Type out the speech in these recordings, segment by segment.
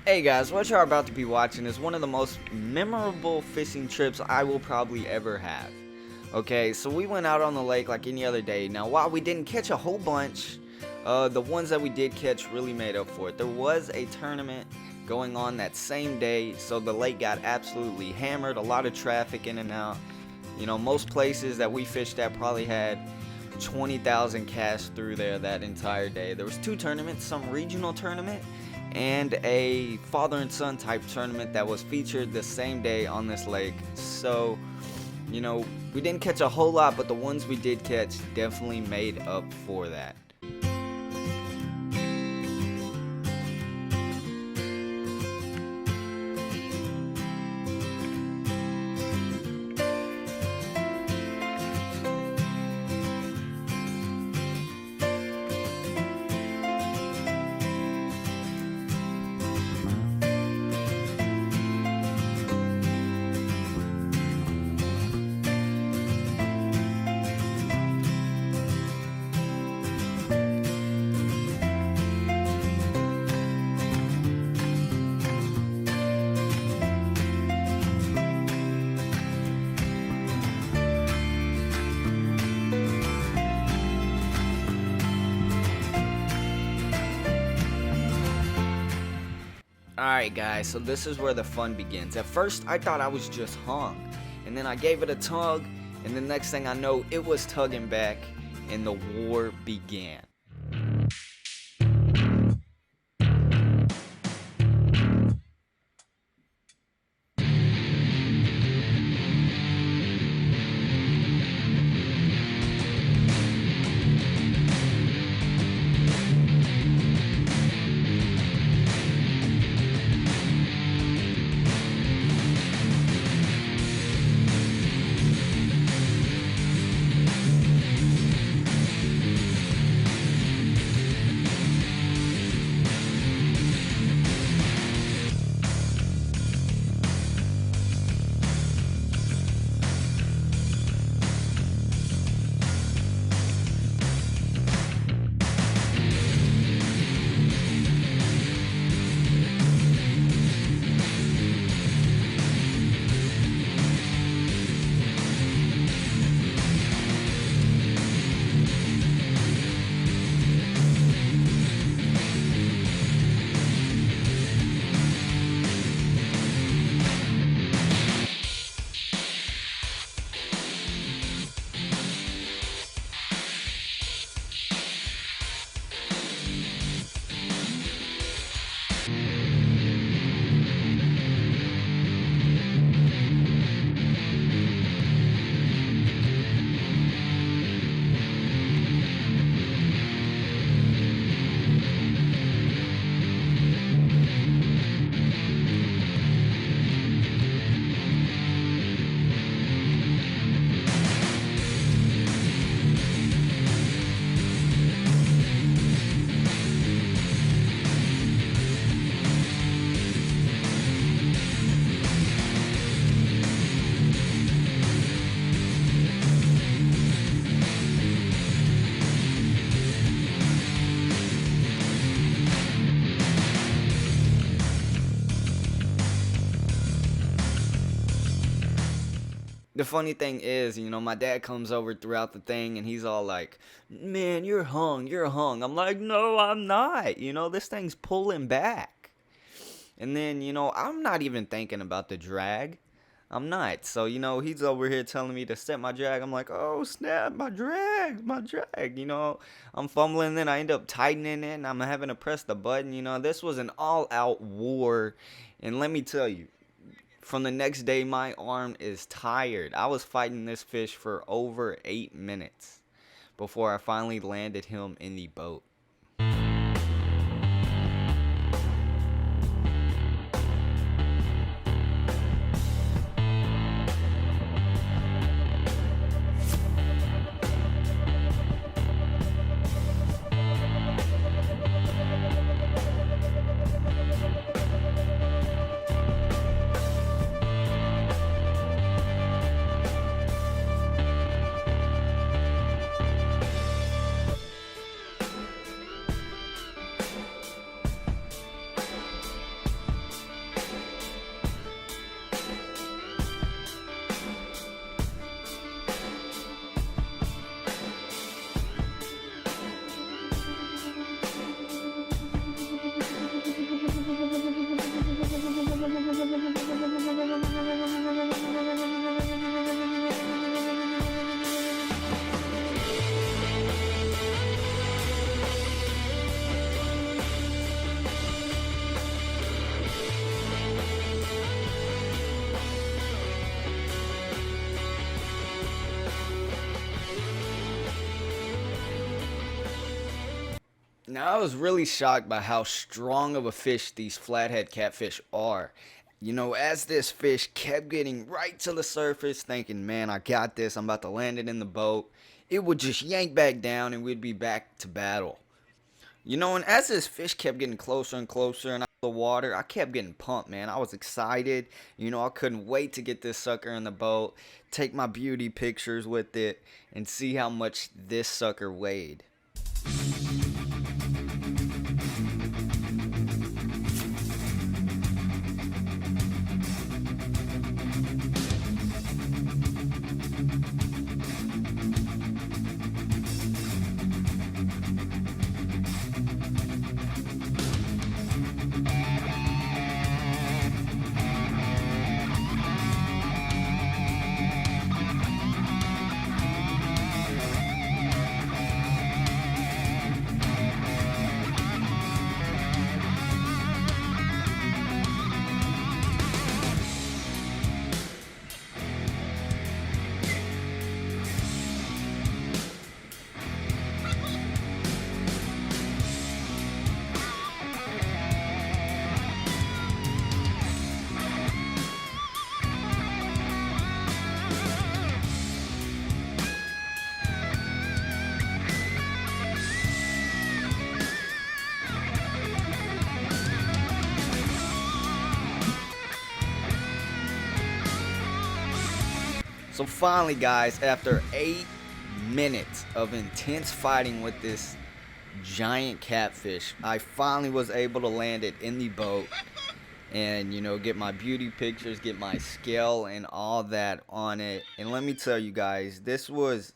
Hey guys, what you're about to be watching is one of the most memorable fishing trips I will probably ever have. Okay, so we went out on the lake like any other day. Now, while we didn't catch a whole bunch, the ones that we did catch really made up for it. There was a tournament going on that same day, so the lake got absolutely hammered. A lot of traffic in and out. You know, most places that we fished at probably had 20,000 cast through there that entire day. There was two tournaments, some regional tournament and a father and son type tournament that was featured the same day on this lake. So, you know, we didn't catch a whole lot, but the ones we did catch definitely made up for that. Alright guys, so this is where the fun begins. At first I thought I was just hung, and then I gave it a tug, and the next thing I know it was tugging back, and the war began. The funny thing is, you know, my dad comes over throughout the thing and he's all like, "Man, you're hung, you're hung." I'm like, "No, I'm not. You know, this thing's pulling back." And then, you know, I'm not even thinking about the drag. I'm not. So, you know, he's over here telling me to set my drag. I'm like, "Oh, snap, my drag, my drag." You know, I'm fumbling, then I end up tightening it and I'm having to press the button. You know, this was an all out war. And let me tell you, from the next day, my arm is tired. I was fighting this fish for over 8 minutes before I finally landed him in the boat. Now I was really shocked by how strong of a fish these flathead catfish are. You know, as this fish kept getting right to the surface, thinking, man, I got this, I'm about to land it in the boat, it would just yank back down and we'd be back to battle. You know, and as this fish kept getting closer and closer and out of the water, I kept getting pumped, man. I was excited. You know, I couldn't wait to get this sucker in the boat, take my beauty pictures with it, and see how much this sucker weighed. So finally, guys, after 8 minutes of intense fighting with this giant catfish, I finally was able to land it in the boat and, you know, get my beauty pictures, get my scale and all that on it. And let me tell you guys, this was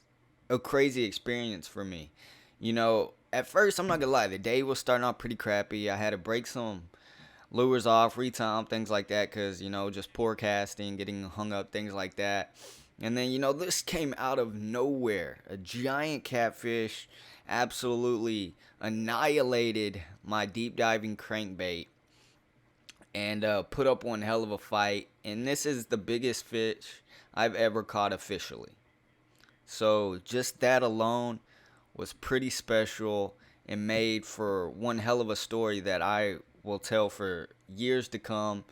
a crazy experience for me. You know, at first, I'm not gonna lie, the day was starting out pretty crappy. I had to break some lures off, retom, things like that, because, you know, just poor casting, getting hung up, things like that. And then, you know, this came out of nowhere. A giant catfish absolutely annihilated my deep diving crankbait and put up one hell of a fight. And this is the biggest fish I've ever caught officially. So just that alone was pretty special and made for one hell of a story that I will tell for years to come.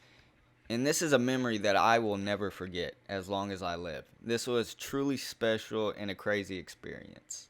And this is a memory that I will never forget as long as I live. This was truly special and a crazy experience.